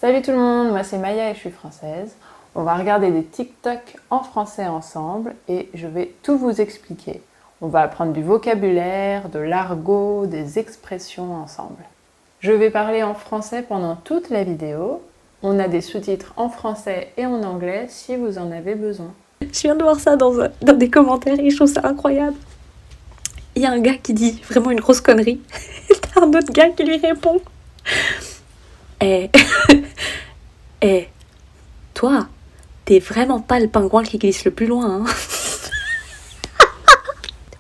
Salut tout le monde, moi c'est Maya et je suis française. On va regarder des TikTok en français ensemble et je vais tout vous expliquer. On va apprendre du vocabulaire, de l'argot, des expressions ensemble. Je vais parler en français pendant toute la vidéo. On a des sous-titres en français et en anglais si vous en avez besoin. Je viens de voir ça dans des commentaires et je trouve ça incroyable. Il y a un gars qui dit vraiment une grosse connerie. T'as un autre gars qui lui répond. Toi, t'es vraiment pas le pingouin qui glisse le plus loin, hein.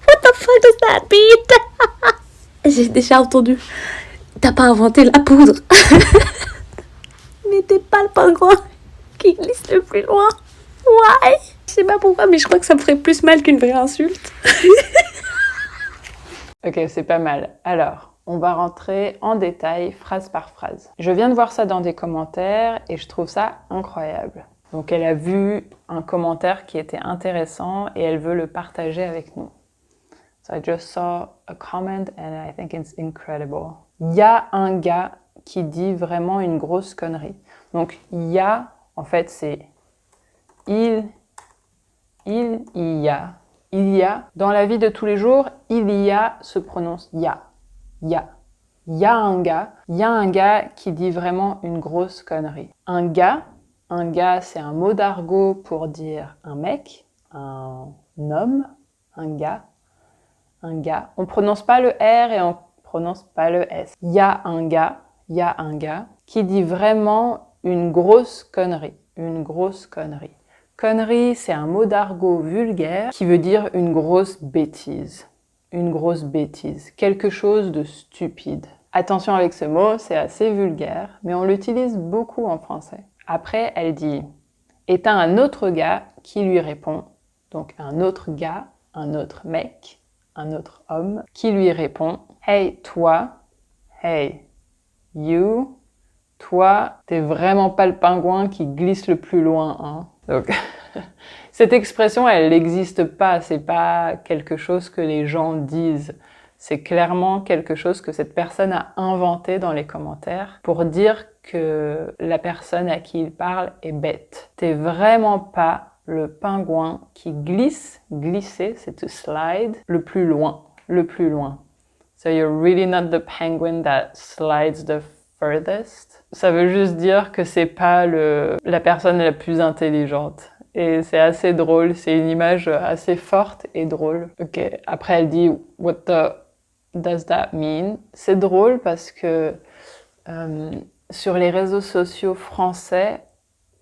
What the fuck does that mean? J'ai déjà entendu. T'as pas inventé la poudre. Mais t'es pas le pingouin qui glisse le plus loin. Why? Je sais pas pourquoi, mais je crois que ça me ferait plus mal qu'une vraie insulte. Ok, c'est pas mal. Alors, on va rentrer en détail, phrase par phrase. Je viens de voir ça dans des commentaires et je trouve ça incroyable. Donc, elle a vu un commentaire qui était intéressant et elle veut le partager avec nous. So I just saw a comment and I think it's incredible. Il y a un gars qui dit vraiment une grosse connerie. Donc, il y a, en fait, c'est il y a. Il y a, dans la vie de tous les jours, il y a se prononce ya. Ya. Il y a un gars qui dit vraiment une grosse connerie. Un gars, c'est un mot d'argot pour dire un mec, un homme, un gars. On prononce pas le R et on prononce pas le S. Il y a un gars qui dit vraiment une grosse connerie. Une grosse connerie. Connerie, c'est un mot d'argot vulgaire qui veut dire une grosse bêtise. Une grosse bêtise. Quelque chose de stupide. Attention avec ce mot, c'est assez vulgaire, mais on l'utilise beaucoup en français. Après, elle dit « Et t'as un autre gars qui lui répond. » Donc un autre gars, un autre mec, un autre homme qui lui répond « Hey, toi, hey, you, toi, t'es vraiment pas le pingouin qui glisse le plus loin, hein ?» Donc, cette expression, elle n'existe pas. C'est pas quelque chose que les gens disent. C'est clairement quelque chose que cette personne a inventé dans les commentaires pour dire que la personne à qui il parle est bête. T'es vraiment pas le pingouin qui glisse. Glisser, c'est to slide. Le plus loin. Le plus loin. So you're really not the penguin that slides the furthest. Ça veut juste dire que c'est pas la personne la plus intelligente. Et c'est assez drôle, c'est une image assez forte et drôle. Ok, après elle dit « What the does that mean ?» C'est drôle parce que sur les réseaux sociaux français,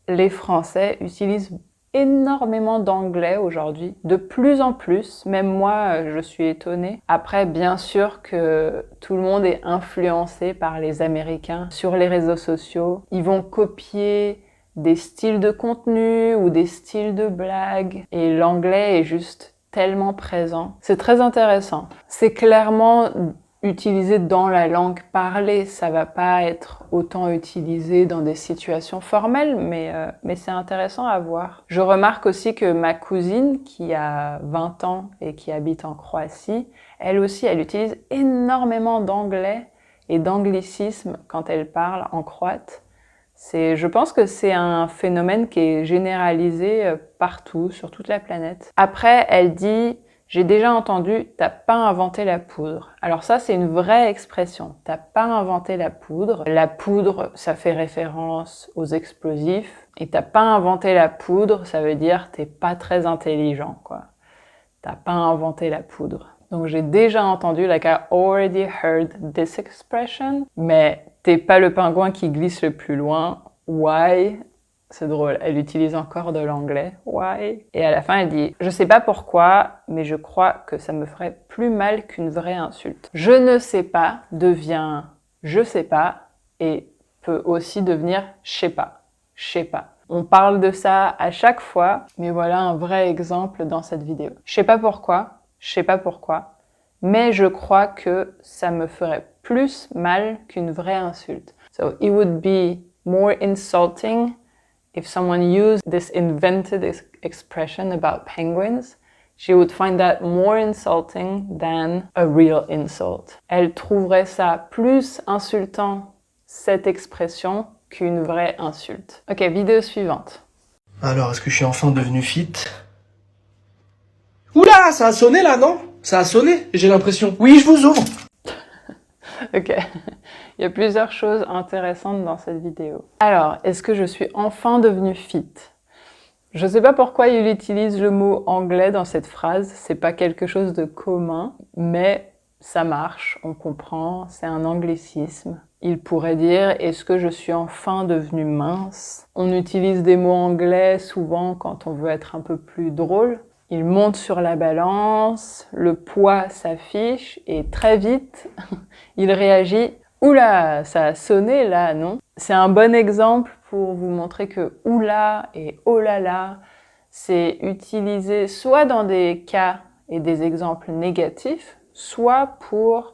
les Français utilisent énormément d'anglais aujourd'hui, de plus en plus, même moi je suis étonnée. Après, bien sûr que tout le monde est influencé par les Américains sur les réseaux sociaux. Ils vont copier des styles de contenu ou des styles de blagues et l'anglais est juste tellement présent. C'est très intéressant. C'est clairement utilisé dans la langue parlée, ça va pas être autant utilisé dans des situations formelles, mais c'est intéressant à voir. Je remarque aussi que ma cousine, qui a 20 ans et qui habite en Croatie, elle aussi, elle utilise énormément d'anglais et d'anglicisme quand elle parle en croate. Je pense que c'est un phénomène qui est généralisé partout, sur toute la planète. Après, elle dit « J'ai déjà entendu, t'as pas inventé la poudre ». Alors ça, c'est une vraie expression. T'as pas inventé la poudre. La poudre, ça fait référence aux explosifs. Et t'as pas inventé la poudre, ça veut dire t'es pas très intelligent, quoi. T'as pas inventé la poudre. Donc j'ai déjà entendu, like I already heard this expression, mais t'es pas le pingouin qui glisse le plus loin. Why? C'est drôle, elle utilise encore de l'anglais. Why? Et à la fin, elle dit « Je sais pas pourquoi, mais je crois que ça me ferait plus mal qu'une vraie insulte. » Je ne sais pas devient « je sais pas » et peut aussi devenir « je sais pas ». Je sais pas. On parle de ça à chaque fois, mais voilà un vrai exemple dans cette vidéo. Je sais pas pourquoi, mais je crois que ça me ferait plus mal qu'une vraie insulte. So it would be more insulting if someone used this invented expression about penguins. She would find that more insulting than a real insult. Elle trouverait ça plus insultant, cette expression, qu'une vraie insulte. Ok, vidéo suivante. Alors, est-ce que je suis enfin devenu fit? Oula, ça a sonné là, non? Ça a sonné, j'ai l'impression. Oui, je vous ouvre. Ok, il y a plusieurs choses intéressantes dans cette vidéo. Alors, est-ce que je suis enfin devenue fit? Je ne sais pas pourquoi il utilise le mot anglais dans cette phrase, c'est pas quelque chose de commun, mais ça marche, on comprend, c'est un anglicisme. Il pourrait dire « Est-ce que je suis enfin devenue mince ?» On utilise des mots anglais souvent quand on veut être un peu plus drôle. Il monte sur la balance, le poids s'affiche et très vite, il réagit « Oula, ça a sonné là, non ?» C'est un bon exemple pour vous montrer que « oula » et « oh là là », c'est utilisé soit dans des cas et des exemples négatifs, soit pour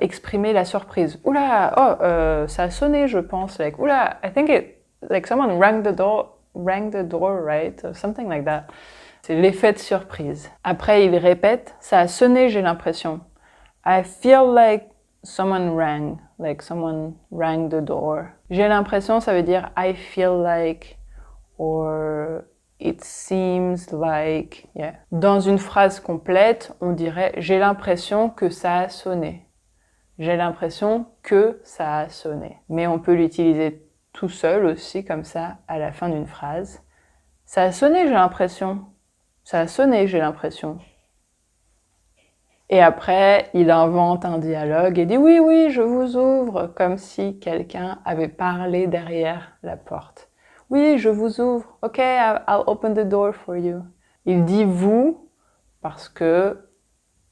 exprimer la surprise. « Oula, oh, ça a sonné, je pense. » Like, « Oula, I think like someone rang the door, right? » Or something like that. C'est l'effet de surprise. Après, il répète, ça a sonné, j'ai l'impression. I feel like someone rang the door. J'ai l'impression, ça veut dire I feel like, or it seems like, yeah. Dans une phrase complète, on dirait j'ai l'impression que ça a sonné. J'ai l'impression que ça a sonné. Mais on peut l'utiliser tout seul aussi, comme ça, à la fin d'une phrase. Ça a sonné, j'ai l'impression. Ça a sonné, j'ai l'impression. Et après, il invente un dialogue et dit « Oui, oui, je vous ouvre », comme si quelqu'un avait parlé derrière la porte. « Oui, je vous ouvre. Ok, I'll open the door for you. » Il dit « vous » parce que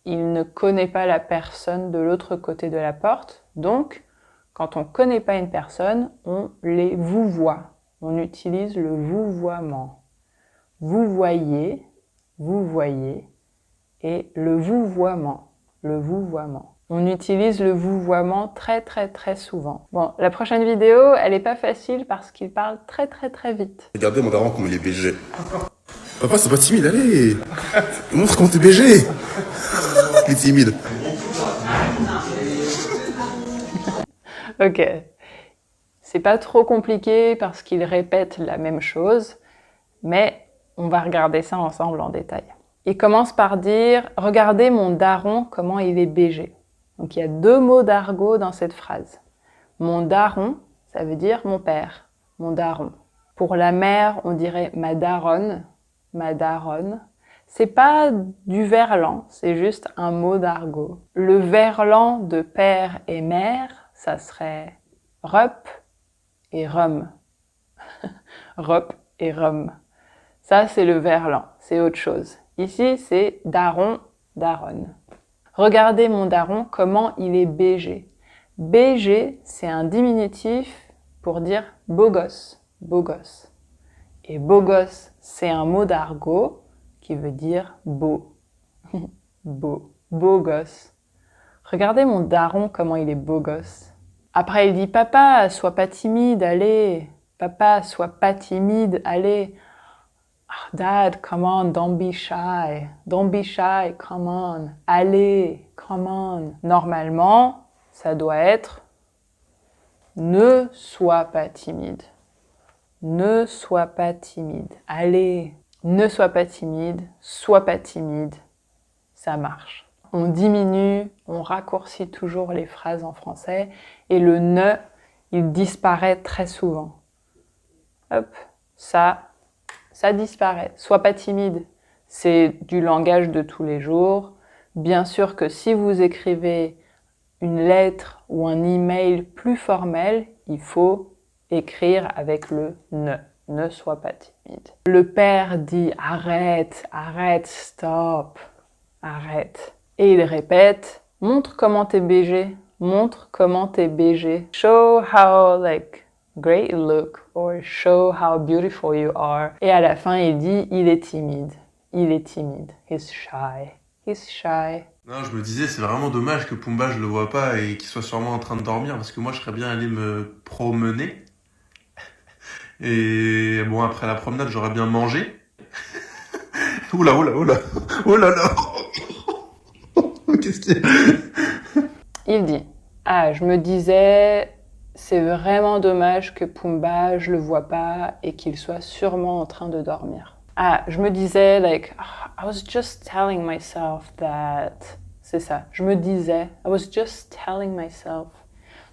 il ne connaît pas la personne de l'autre côté de la porte. Donc, quand on ne connaît pas une personne, on les vouvoie. On utilise le vouvoiement. Vous voyez, et le vouvoiement, On utilise le vouvoiement très souvent. Bon, la prochaine vidéo, elle est pas facile parce qu'il parle très vite. Regardez mon daron comme il est BG. Papa, c'est pas timide, allez. Montre comment t'es BG. Il est timide. Ok. C'est pas trop compliqué parce qu'il répète la même chose, mais on va regarder ça ensemble en détail. Il commence par dire « Regardez mon daron, comment il est BG ». Donc il y a deux mots d'argot dans cette phrase. Mon daron, ça veut dire mon père, mon daron. Pour la mère, on dirait ma daronne, ma daronne. C'est pas du verlan, c'est juste un mot d'argot. Le verlan de père et mère, ça serait rup et rum. Rup et rum. Ça, c'est le verlan, c'est autre chose. Ici, c'est daron, daronne. Regardez mon daron, comment il est BG. BG, c'est un diminutif pour dire beau gosse, beau gosse. Et beau gosse, c'est un mot d'argot qui veut dire beau. Beau, beau gosse. Regardez mon daron, comment il est beau gosse. Après, il dit papa, sois pas timide, allez. Papa, sois pas timide, allez. Oh, Dad, come on, don't be shy. Don't be shy, come on. Allez, come on. Normalement, ça doit être ne sois pas timide. Ne sois pas timide. Allez, ne sois pas timide, sois pas timide. Ça marche. On diminue, on raccourcit toujours les phrases en français et le ne, il disparaît très souvent. Hop, ça disparaît. Sois pas timide. C'est du langage de tous les jours. Bien sûr que si vous écrivez une lettre ou un email plus formel, il faut écrire avec le ne. Ne sois pas timide. Le père dit arrête, arrête, stop, arrête. Et il répète, montre comment t'es BG, montre comment t'es BG. Show how great you look, or show how beautiful you are. Et à la fin, il dit, il est timide. Il est timide. He's shy. He's shy. Non, je me disais, c'est vraiment dommage que Pumba, je le vois pas et qu'il soit sûrement en train de dormir parce que moi, je serais bien allé me promener. Et bon, après la promenade, j'aurais bien mangé. Oula, oula, oula. Oh là là. Qu'est-ce qu'il y a? Il dit, ah, je me disais, c'est vraiment dommage que Pumba, je le vois pas et qu'il soit sûrement en train de dormir. Ah, je me disais, like, I was just telling myself that... C'est ça, je me disais, I was just telling myself.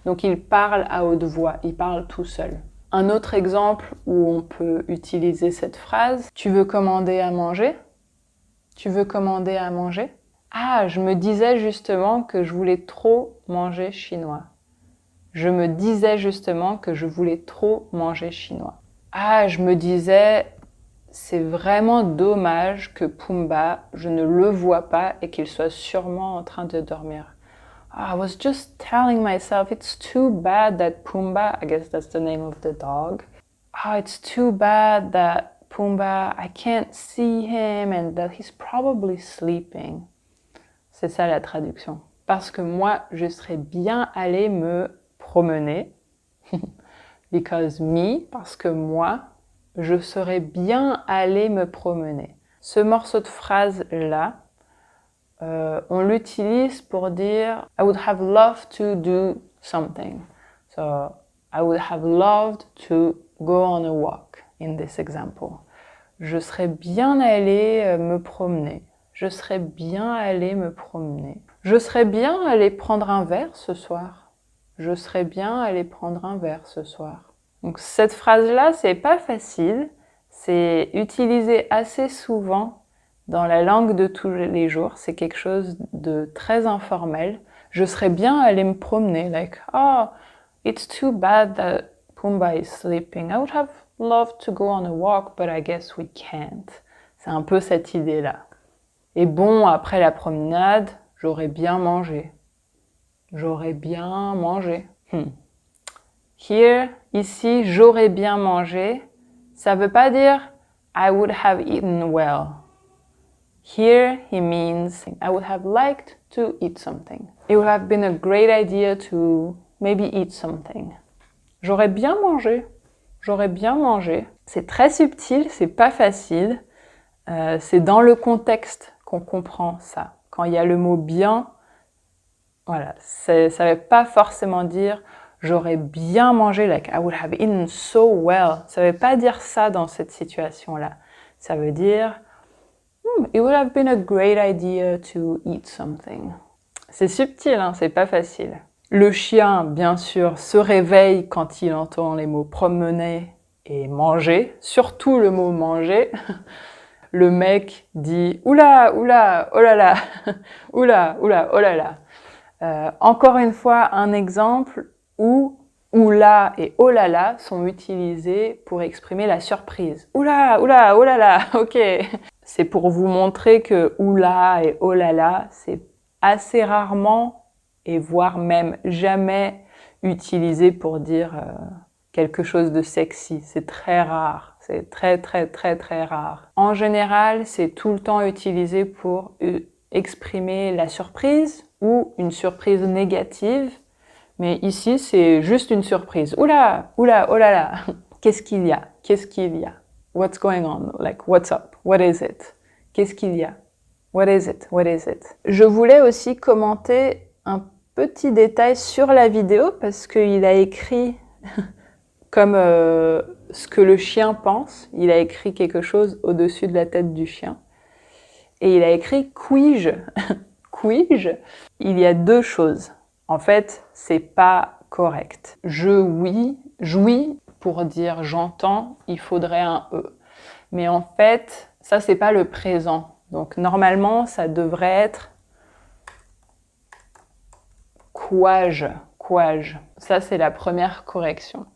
Donc il parle à haute voix, il parle tout seul. Un autre exemple où on peut utiliser cette phrase, tu veux commander à manger? Tu veux commander à manger? Ah, je me disais justement que je voulais trop manger chinois. Je me disais justement que je voulais trop manger chinois. Ah, je me disais, c'est vraiment dommage que Pumba, je ne le vois pas et qu'il soit sûrement en train de dormir. I was just telling myself, it's too bad that Pumba, I guess that's the name of the dog. It's too bad that Pumba, I can't see him and that he's probably sleeping. C'est ça la traduction. Parce que moi, je serais bien allée me promener. Because me, parce que moi, je serais bien allée me promener. Ce morceau de phrase-là, on l'utilise pour dire I would have loved to do something. So, I would have loved to go on a walk in this example. Je serais bien allée me promener. Je serais bien allée me promener. Je serais bien allée prendre un verre ce soir. Je serais bien allée prendre un verre ce soir. Donc cette phrase-là, c'est pas facile. C'est utilisé assez souvent dans la langue de tous les jours. C'est quelque chose de très informel. Je serais bien allée me promener. Like, oh, it's too bad that Pumba is sleeping. I would have loved to go on a walk, but I guess we can't. C'est un peu cette idée-là. Et bon, après la promenade, j'aurais bien mangé. J'aurais bien mangé. Here, ici, j'aurais bien mangé. Ça veut pas dire I would have eaten well. Here, he means I would have liked to eat something. It would have been a great idea to maybe eat something. J'aurais bien mangé. J'aurais bien mangé. C'est très subtil, c'est pas facile. C'est dans le contexte qu'on comprend ça. Quand il y a le mot bien, voilà, ça ne veut pas forcément dire j'aurais bien mangé, like I would have eaten so well. Ça ne veut pas dire ça dans cette situation-là. Ça veut dire it would have been a great idea to eat something. C'est subtil, hein, c'est pas facile. Le chien, bien sûr, se réveille quand il entend les mots promener et manger, surtout le mot manger. Le mec dit « Oula, oula, oh là là, oula, oula, oh là là ». Encore une fois, un exemple où oula et oh là là sont utilisés pour exprimer la surprise. Oula, oula, oh là là, ok. C'est pour vous montrer que oula et oh là là, c'est assez rarement et voire même jamais utilisé pour dire quelque chose de sexy. C'est très rare. C'est très, très, très, très rare. En général, c'est tout le temps utilisé pour exprimer la surprise ou une surprise négative. Mais ici, c'est juste une surprise. Oula, oula, oh là là. Qu'est-ce qu'il y a? Qu'est-ce qu'il y a? What's going on? Like, what's up? What is it? Qu'est-ce qu'il y a? What is it? What is it? Je voulais aussi commenter un petit détail sur la vidéo parce qu'il a écrit comme ce que le chien pense. Il a écrit quelque chose au-dessus de la tête du chien. Et il a écrit « Puis-je » Puis-je? Il y a deux choses. En fait, c'est pas correct. Jouis, pour dire « j'entends », il faudrait un « e ». Mais en fait, ça, c'est pas le présent. Donc, normalement, ça devrait être « quage ». Ça, c'est la première correction.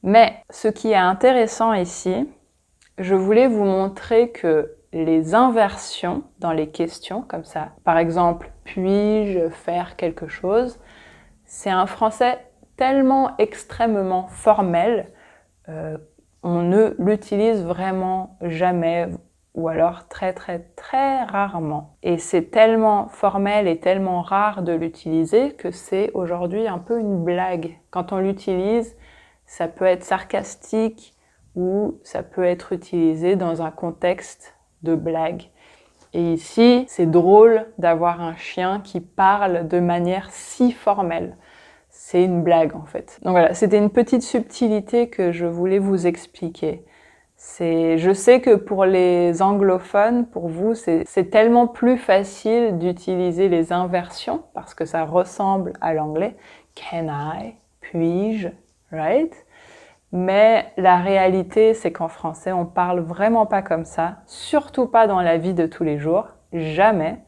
Mais ce qui est intéressant ici, je voulais vous montrer que les inversions dans les questions, comme ça, par exemple, puis-je faire quelque chose, c'est un français tellement extrêmement formel, on ne l'utilise vraiment jamais, ou alors très très très rarement. Et c'est tellement formel et tellement rare de l'utiliser que c'est aujourd'hui un peu une blague. Quand on l'utilise, ça peut être sarcastique ou ça peut être utilisé dans un contexte de blague. Et ici, c'est drôle d'avoir un chien qui parle de manière si formelle. c'est une blague en fait. Donc voilà, c'était une petite subtilité que je voulais vous expliquer. Je sais que pour les anglophones, pour vous, c'est tellement plus facile d'utiliser les inversions parce que ça ressemble à l'anglais. Can I? Puis-je? Right? Mais la réalité, c'est qu'en français, on parle vraiment pas comme ça, surtout pas dans la vie de tous les jours, jamais.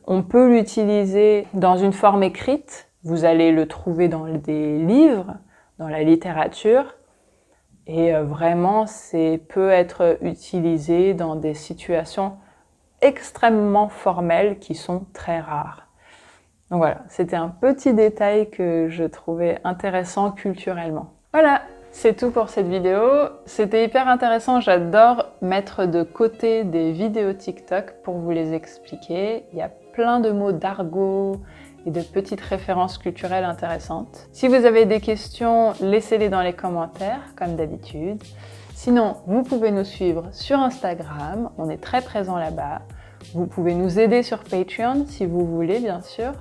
On peut l'utiliser dans une forme écrite, vous allez le trouver dans des livres, dans la littérature, et vraiment, peut être utilisé dans des situations extrêmement formelles qui sont très rares. Donc voilà, c'était un petit détail que je trouvais intéressant culturellement. Voilà, c'est tout pour cette vidéo. C'était hyper intéressant, j'adore mettre de côté des vidéos TikTok pour vous les expliquer. Il y a plein de mots d'argot et de petites références culturelles intéressantes. Si vous avez des questions, laissez-les dans les commentaires, comme d'habitude. Sinon, vous pouvez nous suivre sur Instagram, on est très présent là-bas. Vous pouvez nous aider sur Patreon si vous voulez, bien sûr.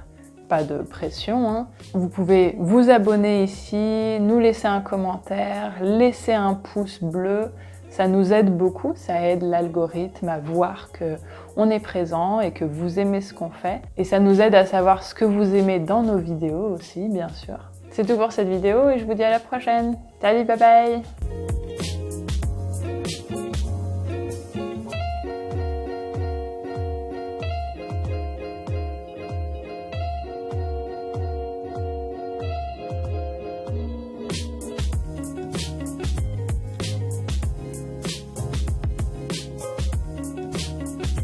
Pas de pression, hein. Vous pouvez vous abonner ici, nous laisser un commentaire, laisser un pouce bleu. Ça nous aide beaucoup, ça aide l'algorithme à voir qu'on est présent et que vous aimez ce qu'on fait. Et ça nous aide à savoir ce que vous aimez dans nos vidéos aussi, bien sûr. C'est tout pour cette vidéo et je vous dis à la prochaine. Salut, bye bye!